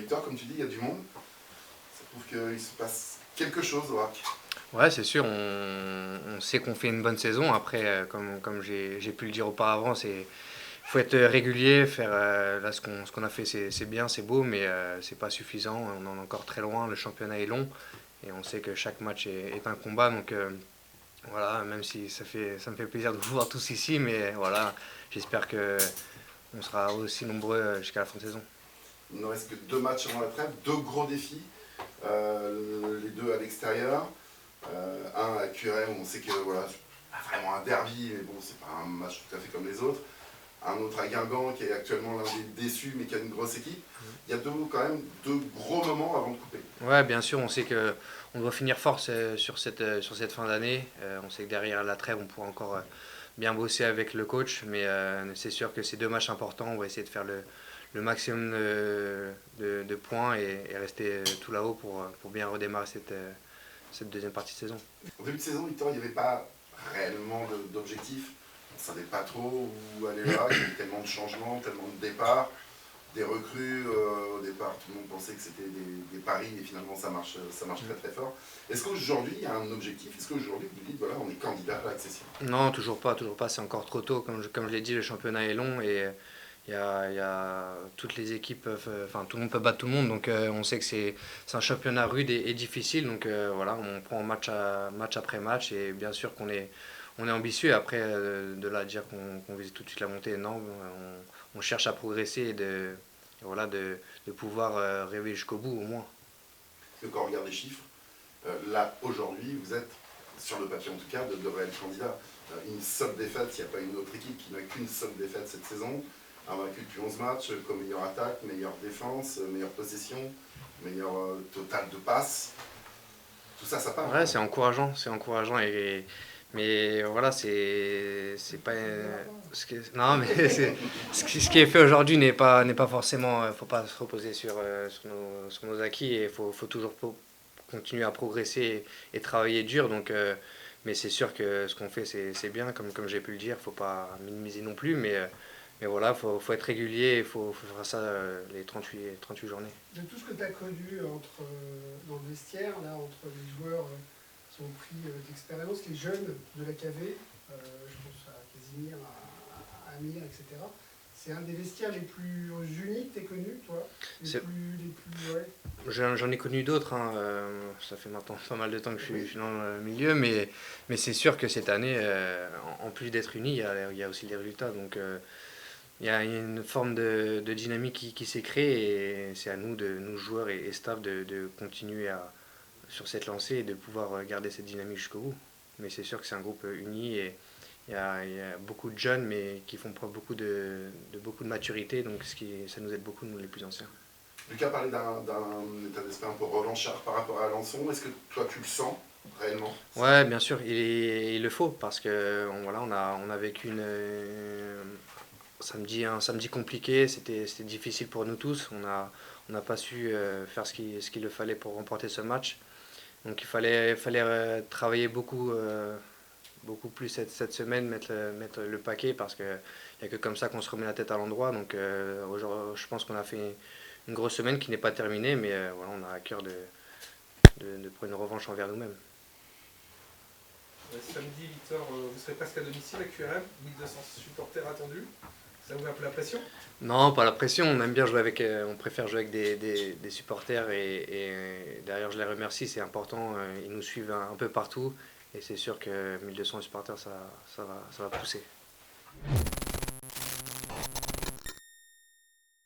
Victor, comme tu dis, il y a du monde. Ça prouve qu'il se passe quelque chose au HAC. Ouais, c'est sûr, on sait qu'on fait une bonne saison. Après, comme j'ai pu le dire auparavant, faut être régulier, faire là ce qu'on a fait, c'est bien, c'est beau, mais c'est pas suffisant. On en est encore très loin. Le championnat est long et on sait que chaque match est un combat. Donc voilà, même si ça me fait plaisir de vous voir tous ici, mais voilà, j'espère que on sera aussi nombreux jusqu'à la fin de saison. Il ne reste que 2 matchs avant la trêve, 2 gros défis, les 2 à l'extérieur. Un à Curey où on sait que voilà, c'est pas vraiment un derby, mais bon, c'est pas un match tout à fait comme les autres. Un autre à Guingamp qui est actuellement l'un des déçus mais qui a une grosse équipe. Il y a quand même 2 gros moments avant de couper. Ouais, bien sûr, on sait que on doit finir fort sur cette fin d'année. On sait que derrière la trêve, on pourra encore bien bosser avec le coach, mais c'est sûr que c'est 2 matchs importants. On va essayer de faire le maximum de points et rester tout là-haut pour bien redémarrer cette deuxième partie de saison. Au début de saison, Victor, il n'y avait pas réellement d'objectif. On ne savait pas trop où aller là. Il y avait tellement de changements, tellement de départs, des recrues. Au départ, tout le monde pensait que c'était des paris et finalement ça marche très très fort. Est-ce qu'aujourd'hui il y a un objectif? Est-ce qu'aujourd'hui vous dites voilà, on est candidat à l'accession? Non, toujours pas, c'est encore trop tôt. Comme je l'ai dit, le championnat est long et il y a toutes les équipes, enfin tout le monde peut battre tout le monde, donc on sait que c'est un championnat rude et difficile, donc voilà, on prend match après match et bien sûr on est ambitieux. Après, de là à dire qu'on vise tout de suite la montée, non, on cherche à progresser voilà, de pouvoir rêver jusqu'au bout au moins. Parce que quand on regarde les chiffres, là aujourd'hui vous êtes, sur le papier en tout cas, de réels candidats. Une seule défaite, il n'y a pas une autre équipe qui n'a qu'une seule défaite cette saison. Invaincu depuis 11 matchs, comme meilleure attaque, meilleure défense, meilleure possession, meilleur total de passes. Tout ça, ça parle. Ouais, c'est encourageant mais voilà, c'est pas non mais ce qui est fait aujourd'hui n'est pas forcément faut pas se reposer sur nos acquis et faut toujours continuer à progresser et travailler dur donc mais c'est sûr que ce qu'on fait c'est bien comme j'ai pu le dire, faut pas minimiser non plus mais voilà, faut être régulier, faut faire ça les 38 journées. De tout ce que tu as connu dans le vestiaire, là, entre les joueurs qui ont pris d'expérience, les jeunes de la KV, je pense à Casimir, à Amir, etc. C'est un des vestiaires les plus uniques que tu aies connu, toi? Ouais. J'en ai connu d'autres, hein, ça fait maintenant pas mal de temps que je suis dans le milieu, mais c'est sûr que cette année, en plus d'être unis, il y a aussi les résultats. Donc il y a une forme de dynamique qui s'est créée et c'est à nous, nous joueurs et staff, de continuer sur cette lancée et de pouvoir garder cette dynamique jusqu'au bout. Mais c'est sûr que c'est un groupe uni et il y a beaucoup de jeunes mais qui font preuve beaucoup de maturité, donc ça nous aide beaucoup, nous les plus anciens. Lucas parlait d'un état d'esprit un peu revanchard par rapport à Alençon. Est-ce que toi tu le sens réellement? Ouais, bien sûr, il le faut parce que voilà, on a vécu un samedi compliqué, c'était difficile pour nous tous. On n'a pas su faire ce qu'il le fallait pour remporter ce match. Donc il fallait travailler beaucoup plus cette semaine, mettre le paquet parce qu'il n'y a que comme ça qu'on se remet la tête à l'endroit. Donc je pense qu'on a fait une grosse semaine qui n'est pas terminée, mais voilà, on a à cœur de prendre une revanche envers nous-mêmes. Samedi, Victor, vous serez presque à domicile à QRM, 1200 supporters attendus. Ça vous met un peu la pression? Non, pas la pression. On aime bien jouer on préfère jouer avec des supporters et d'ailleurs je les remercie, c'est important. Ils nous suivent un peu partout et c'est sûr que 1200 supporters, ça va pousser.